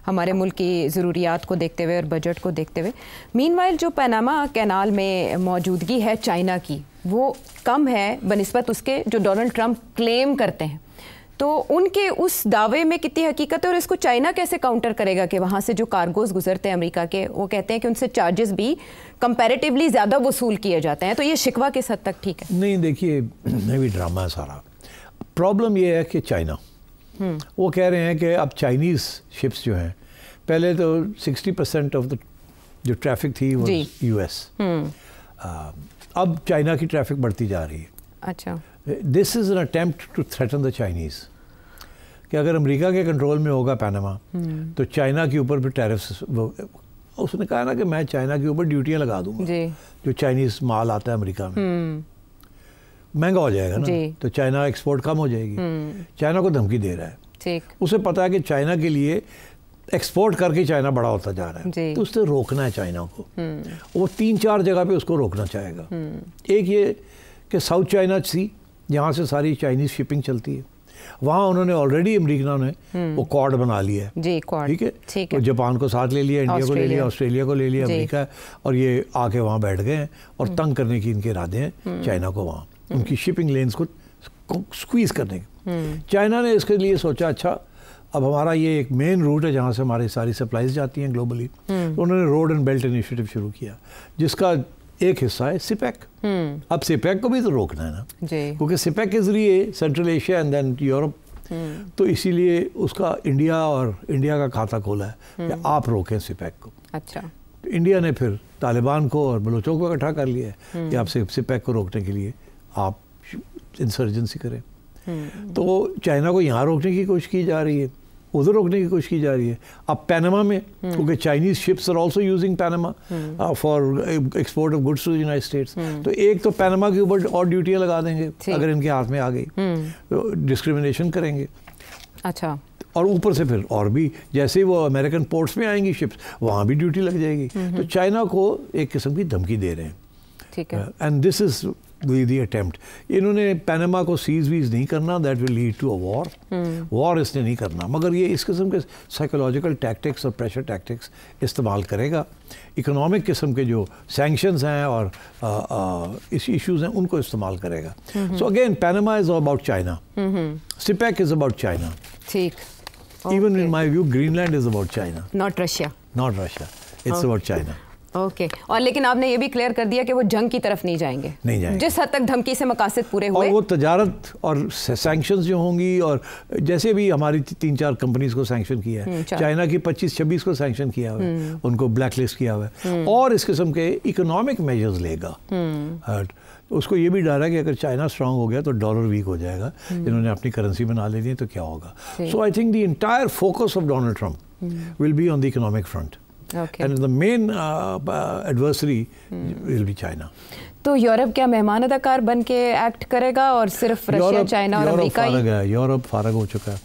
हमारे मुल्क की ज़रूरियात को देखते हुए और बजट को देखते हुए। मीनवाइल जो पनामा कैनाल में मौजूदगी है चाइना की, वो कम है बनिस्बत उसके जो डोनाल्ड ट्रंप क्लेम करते हैं। तो उनके उस दावे में कितनी हकीकत है और इसको चाइना कैसे काउंटर करेगा कि वहाँ से जो कार्गोज गुजरते हैं अमेरिका के, वो कहते हैं कि उनसे चार्जेस भी कंपैरेटिवली ज़्यादा वसूल किए जाते हैं। तो ये शिकवा किस हद तक ठीक है? नहीं, देखिए, ये भी ड्रामा है सारा। प्रॉब्लम ये है कि चाइना वो कह रहे हैं कि अब चाइनीज़ शिप्स जो हैं, पहले तो 60% ऑफ द जो ट्रैफिक थी वो यूएस, अब चाइना की ट्रैफिक बढ़ती जा रही है। अच्छा, this is an attempt to threaten the Chinese कि अगर अमेरिका के कंट्रोल में होगा पनामा तो चाइना के ऊपर भी टैरिफ्स, उसने कहा ना कि मैं चाइना के ऊपर ड्यूटियाँ लगा दूंगा जो चाइनीज़ माल आता है अमेरिका में, महंगा हो जाएगा ना, तो चाइना एक्सपोर्ट कम हो जाएगी। चाइना को धमकी दे रहा है, ठीक। उसे पता है कि चाइना के लिए एक्सपोर्ट करके चाइना बड़ा होता जा रहा है, तो उससे रोकना है चाइना को। वो 3-4 जगह पे उसको रोकना चाहेगा। एक ये कि साउथ चाइना सी, जहाँ से सारी चाइनीज़ शिपिंग चलती है, वहाँ उन्होंने ऑलरेडी अमेरिका ने वो कॉर्ड बना लिया है, ठीक है। तो जापान को साथ ले लिया, इंडिया को ले लिया, ऑस्ट्रेलिया को ले लिया, अमेरिका, और ये आके वहाँ बैठ गए हैं और तंग करने की इनके इरादे हैं चाइना को, वहाँ उनकी शिपिंग लेन्स को स्क्वीज़ करने के। चाइना ने इसके लिए सोचा, अच्छा अब हमारा ये एक मेन रूट है जहाँ से हमारी सारी सप्लाईज जाती हैं ग्लोबली, तो उन्होंने रोड एंड बेल्ट इनिशिएटिव शुरू किया, जिसका एक हिस्सा है सिपेक। अब सिपेक को भी तो रोकना है ना, क्योंकि सिपेक के जरिए Central Asia and then Europe, तो इसीलिए उसका इंडिया का खाता खोला है कि आप रोकें सिपेक को। अच्छा, तो इंडिया ने फिर तालिबान को और बलूचों को इकट्ठा कर लिया है कि आप सिपेक को रोकने के लिए आप इंसर्जेंसी करें। तो चाइना को यहाँ रोकने की कोशिश की जा रही है, उधर रोकने की कोशिश की जा रही है। अब पनामा में, क्योंकि Chinese ships are also using Panama for export of goods to the United States, तो एक तो पनामा के ऊपर और ड्यूटियाँ लगा देंगे अगर इनके हाथ में आ गई, तो डिस्क्रिमिनेशन करेंगे। अच्छा, और ऊपर से फिर और भी, जैसे ही वो अमेरिकन पोर्ट्स में आएंगी शिप्स, वहाँ भी ड्यूटी लग जाएगी। तो चाइना को एक किस्म की धमकी दे रहे हैं, ठीक है। And this is the attempt. इन्होंने पनामा को सीज वीज नहीं करना, that will lead to a war. War इसने नहीं करना, मगर ये इस किस्म के साइकोलॉजिकल टैक्टिक्स और प्रेशर टैक्टिक्स इस्तेमाल करेगा। इकोनॉमिक किस्म के जो सैंक्शंस हैं और इस इश्यूज हैं उनको इस्तेमाल करेगा। So again Panama is about China, CPEC is about China, ठीक। Even in my view Greenland is about China, not Russia, it's about China. Okay, और लेकिन आपने ये भी क्लियर कर दिया कि वो जंग की तरफ नहीं जाएंगे, जिस हद तक धमकी से मकासद पूरे हुए। और वो तजारत और सैंक्शंस जो होंगी, और जैसे भी हमारी 3-4 कंपनीज को सैंक्शन किया है, चाइना की 25-26 को सैंक्शन किया हुआ है, उनको ब्लैक लिस्ट किया हुआ है, और इस किस्म के इकोनॉमिक मेजर्स लेगा। उसको ये भी डर है कि अगर चाइना स्ट्रांग हो गया तो डॉलर वीक हो जाएगा, इन्होंने अपनी करेंसी बना लेनी है तो क्या होगा। So I think the entire focus of Donald Trump will be on the economic front. And the main adversary will be China. तो यूरोप क्या मेहमान अदाकार बन के एक्ट करेगा और सिर्फ रशिया, चाइना और अमेरिका ही? यूरोप फारग हो चुका है।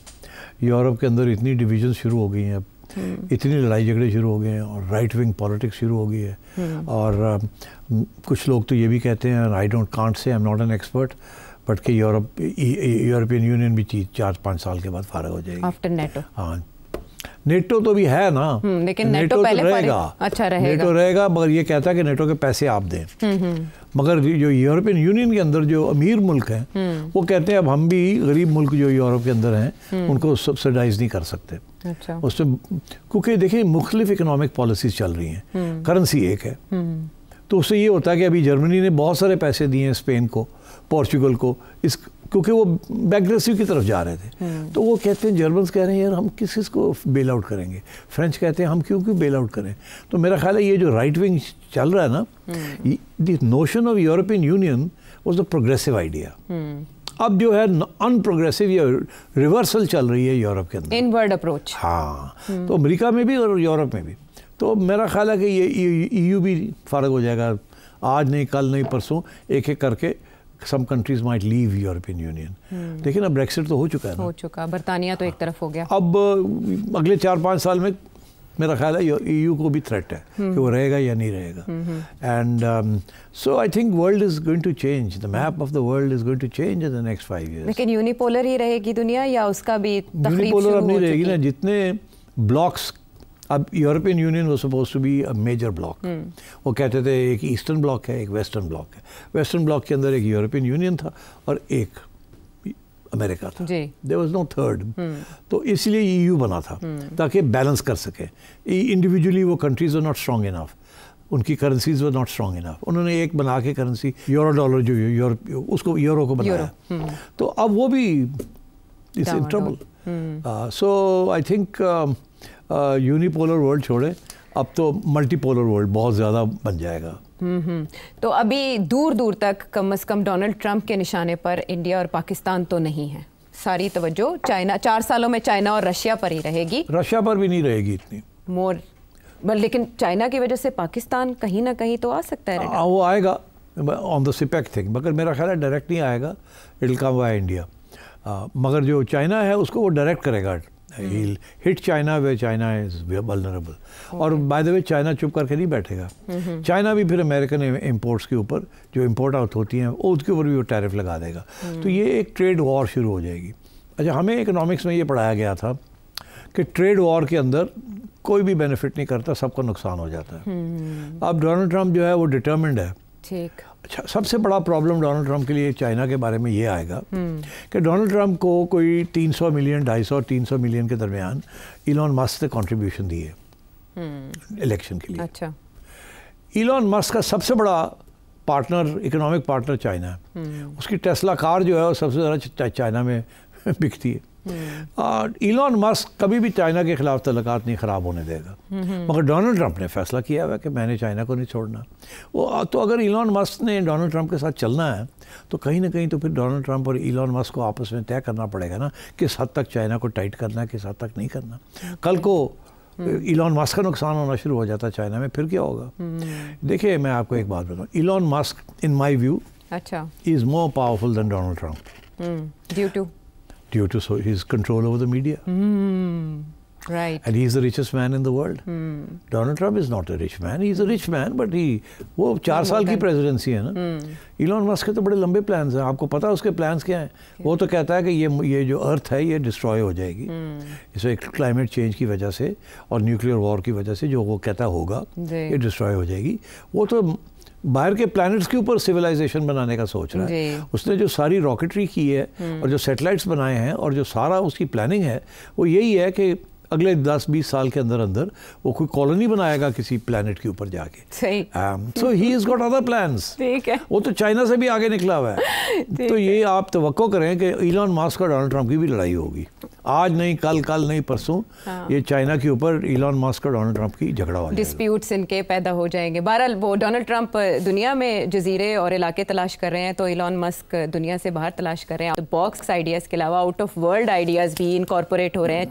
यूरोप के अंदर इतनी डिवीजन शुरू हो गई हैं, अब इतनी लड़ाई झगड़े शुरू हो गए हैं, और राइट विंग पॉलिटिक्स शुरू हो गई है। और कुछ लोग तो ये भी कहते हैं, I can't say, I am not an expert, but कि यूरोपियन यूनियन भी 4-5 साल के बाद फारग हो जाएगी आफ्टर नेटो। हाँ, नेटो तो भी है ना, लेकिन नेटो पहले रहेगा, अच्छा रहेगा, नेटो रहेगा, मगर ये कहता है कि नेटो के पैसे आप दें। मगर जो यूरोपियन यूनियन के अंदर जो अमीर मुल्क हैं, वो कहते हैं अब हम भी गरीब मुल्क जो यूरोप के अंदर हैं उनको सब्सिडाइज नहीं कर सकते। अच्छा, उससे क्योंकि देखिए मुख्तलिफ इकोनॉमिक पॉलिसीज चल रही हैं, करेंसी एक है, तो उससे ये होता है कि अभी जर्मनी ने बहुत सारे पैसे दिए हैं स्पेन को, पोर्चुगल को, इस क्योंकि वो बैकग्रेसिव की तरफ जा रहे थे। तो वो कहते हैं, जर्मन्स कह रहे हैं यार हम किस को बेल आउट करेंगे, फ्रेंच कहते हैं हम क्यों बेल आउट करें। तो मेरा ख्याल है ये जो राइट विंग चल रहा है ना, the notion of European union was the progressive idea. अब जो है अनप्रोग्रेसिव या रिवर्सल चल रही है यूरोप के अंदर, इनवर्ड अप्रोच। हाँ, तो अमेरिका में भी और यूरोप में भी। तो मेरा ख्याल है कि ये EU भी फारग हो जाएगा, आज नहीं कल नहीं परसों, एक एक करके some countries might leave European Union। लेकिन अब ब्रेक्सिट तो हो चुका है ना, हो चुका, बरतानिया तो एक तरफ हो गया। अब अगले 4-5 साल में मेरा ख्याल है EU को भी थ्रेट है कि वो रहेगा या नहीं रहेगा। And so I think world is going to change, the map of the world is going to change in the next 5 years। लेकिन यूनिपोलर ही रहेगी दुनिया या उसका भी यूनिपोलर अब नहीं रहेगी ना, जितने ब्लॉक्स अब यूरोपियन यूनियन वो suppose to be a major bloc. वो कहते थे एक ईस्टर्न ब्लॉक है, एक वेस्टर्न ब्लॉक है। वेस्टर्न ब्लॉक के अंदर एक यूरोपियन यूनियन था और एक अमेरिका था। There was no third. तो इसलिए ईयू बना था ताकि बैलेंस कर सके। इंडिविजुअली वो countries are not strong enough, उनकी currencies were not strong enough. उन्होंने एक बना के करेंसी यूरो डॉलर जो उसको यूरो को बनाया। तो अब वो भी is in trouble. So I think unipolar world छोड़े, अब तो मल्टीपोलर वर्ल्ड बहुत ज़्यादा बन जाएगा। तो अभी दूर दूर तक कम से कम डोनाल्ड ट्रंप के निशाने पर इंडिया और पाकिस्तान तो नहीं है। सारी तवज्जो चाइना, 4 सालों में चाइना और रशिया पर ही रहेगी। रशिया पर भी नहीं रहेगी इतनी मोर, लेकिन चाइना की वजह से पाकिस्तान कहीं ना कहीं तो आ सकता है। वो आएगा ऑन द सिपेक थिंग, मगर मेरा ख्याल है डायरेक्ट नहीं आएगा, it will come by India. मगर जो चाइना है उसको वो डायरेक्ट करेगा। He'll hit China where China is vulnerable. और बाय द वे चाइना चुप करके नहीं बैठेगा। चाइना भी फिर अमेरिकन इंपोर्ट्स के ऊपर जो इंपोर्ट आउट होती हैं उसके ऊपर भी वो टैरिफ लगा देगा। तो ये एक ट्रेड वॉर शुरू हो जाएगी। अच्छा, हमें इकोनॉमिक्स में ये पढ़ाया गया था कि ट्रेड वॉर के अंदर कोई भी बेनिफिट नहीं करता, सबको नुकसान हो जाता है। अब डोनाल्ड ट्रंप जो है वो डिटर्मिन्ड है। ठीक। अच्छा, सबसे बड़ा प्रॉब्लम डोनाल्ड ट्रंप के लिए चाइना के बारे में ये आएगा कि डोनाल्ड ट्रंप को कोई 300 मिलियन, 250 और 300 मिलियन के दरमियान इलॉन मस्क ने कंट्रीब्यूशन दी है इलेक्शन के लिए। अच्छा। इलॉन मस्क का सबसे बड़ा पार्टनर, इकोनॉमिक पार्टनर चाइना है। उसकी टेस्ला कार जो है वो सबसे ज़्यादा चाइना में बिकती है। और इलॉन मस्क कभी भी चाइना के खिलाफ तल्लुकात नहीं ख़राब होने देगा। मगर डोनाल्ड ट्रंप ने फैसला किया हुआ है कि मैंने चाइना को नहीं छोड़ना। वो तो अगर इलॉन मस्क ने डोनाल्ड ट्रंप के साथ चलना है तो कहीं ना कहीं तो फिर डोनाल्ड ट्रंप और इलॉन मस्क को आपस में तय करना पड़ेगा ना, किस हद तक चाइना को टाइट करना है, किस हद तक नहीं करना। कल को इलॉन मस्क का नुकसान होना शुरू हो जाता है चाइना में, फिर क्या होगा? देखिए, मैं आपको एक बात बताऊँ, Elon Musk in my view is more powerful than Donald Trump due to his control over the media. Right. And he's the richest man in the world. Donald Trump is not a rich man. He's a rich man, but वो 4 साल की presidency है ना। Elon Musk के तो बड़े लंबे plans हैं। आपको पता है उसके प्लान्स क्या हैं? वो तो कहता है कि ये जो अर्थ है ये डिस्ट्रॉय हो जाएगी इसे क्लाइमेट चेंज की वजह से और न्यूक्लियर वॉर की वजह से, जो वो कहता होगा ये डिस्ट्रॉय हो जाएगी। वो तो बाहर के प्लैनेट्स के ऊपर सिविलाइजेशन बनाने का सोच रहा है। उसने जो सारी रॉकेटरी की है और जो सैटेलाइट्स बनाए हैं और जो सारा उसकी प्लानिंग है वो यही है कि अगले 10-20 साल के अंदर अंदर वो कोई कॉलोनी बनाएगा किसी प्लैनेट के ऊपर जाके। सही। So he is got other plans. ठीक है। वो तो चाइना से भी आगे निकला हुआ है। तो ये आप तवक्को करें कि इलॉन मस्क और डोनाल्ड ट्रंप की भी लड़ाई होगी। आज नहीं कल, कल नहीं परसों। ये चाइना के ऊपर इलॉन मस्क और डोनाल्ड ट्रंप की झगड़ा हो जाएगा। डिस्प्यूट्स इनके पैदा हो जाएंगे। बहरहाल वो डोनाल्ड ट्रंप दुनिया में जजीरे और इलाके तलाश कर रहे हैं, तो इलॉन मस्क दुनिया से बाहर तलाश कर रहे हैं। बॉक्स आइडियाज़ के अलावा आउट ऑफ वर्ल्ड आइडियाज़ भी इनकॉर्पोरेट हो रहे हैं।